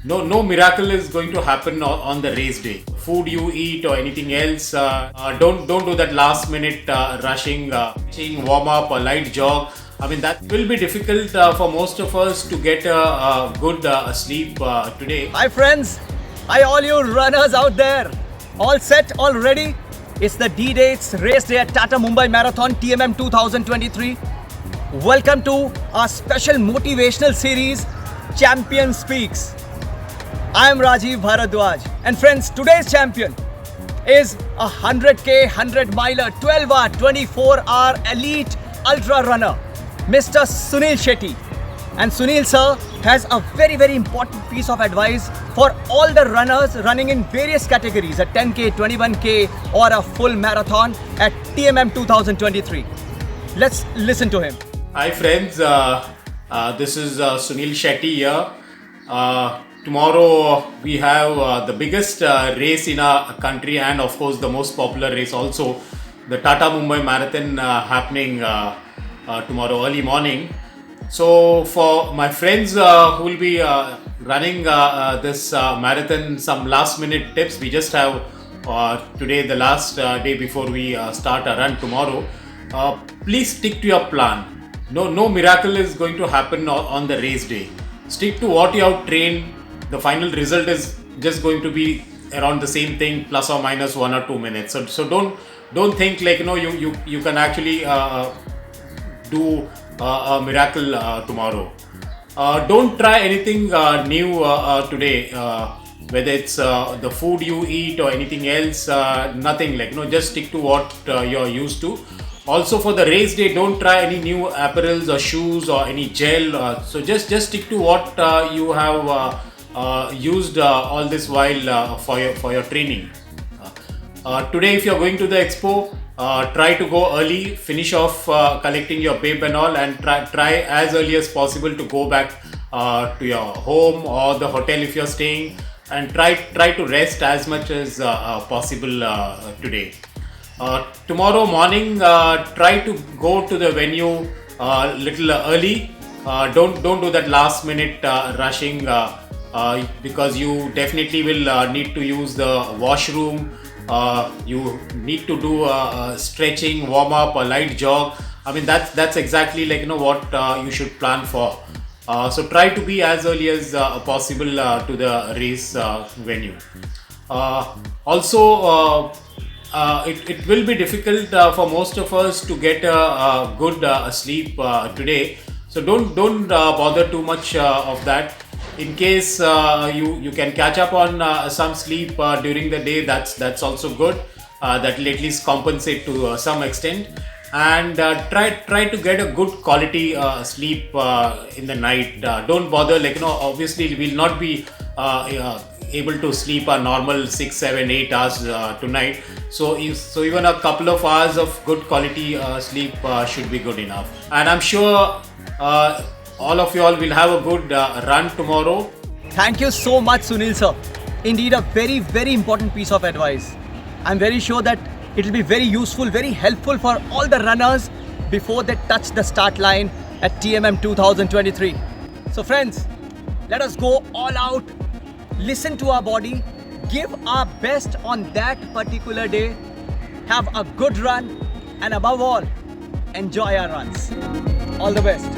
no miracle is going to happen on the race day. Food you eat or anything else, don't do that last minute rushing, warm up, a light jog. I mean, that will be difficult for most of us to get a good sleep today. Hi friends, hi all you runners out there. All set, all ready? It's the D-Dates race day at Tata Mumbai Marathon TMM 2023. Welcome to our special motivational series, Champion Speaks. I am Rajeev Bhardwaj, and friends, today's champion is a 100k, 100 miler, 12-hour, 24-hour elite ultra runner, Mr. SUNIL Shetty. And Sunil sir has a very important piece of advice for all the runners running in various categories, a 10k, 21k or a full marathon at TMM 2023. Let's listen to him. Hi friends, this is Sunil Shetty here. Tomorrow we have the biggest race in our country, and of course the most popular race also, the Tata Mumbai Marathon happening tomorrow early morning. So for my friends who will be running this marathon, some last minute tips. We just have today the last day before we start a run tomorrow. Please stick to your plan. No miracle is going to happen on the race day. Stick to what you have trained. The final result is just going to be around the same thing, plus or minus 1 or 2 minutes. So don't think like you can actually do a miracle tomorrow. Don't try anything new today, whether it's the food you eat or anything else. Nothing like just stick to what you're used to. Also for the race day, don't try any new apparels or shoes or any gel. So just stick to what you have used all this while for your training. Today, if you're going to the expo, try to go early, finish off collecting your bib and all, and try as early as possible to go back to your home or the hotel if you're staying, and try to rest as much as possible today. Tomorrow morning, try to go to the venue little early. Don't do that last minute rushing because you definitely will need to use the washroom. You need to do stretching, warm up, a light jog. I mean that's exactly like what you should plan for. So try to be as early as possible to the race venue. Also, it will be difficult for most of us to get a good sleep today. So don't bother too much of that. In case you can catch up on some sleep during the day, that's also good. That will at least compensate to some extent. And try to get a good quality sleep in the night. Don't bother obviously we'll not be able to sleep a normal 6, 7, 8 hours tonight. So even a couple of hours of good quality sleep should be good enough. And I'm sure all of you all will have a good run tomorrow. Thank you so much, Sunil sir. Indeed, a very important piece of advice. I'm very sure that it will be very useful, very helpful for all the runners before they touch the start line at TMM 2023. So friends, let us go all out, listen to our body, give our best on that particular day, have a good run, and above all, enjoy our runs. All the best.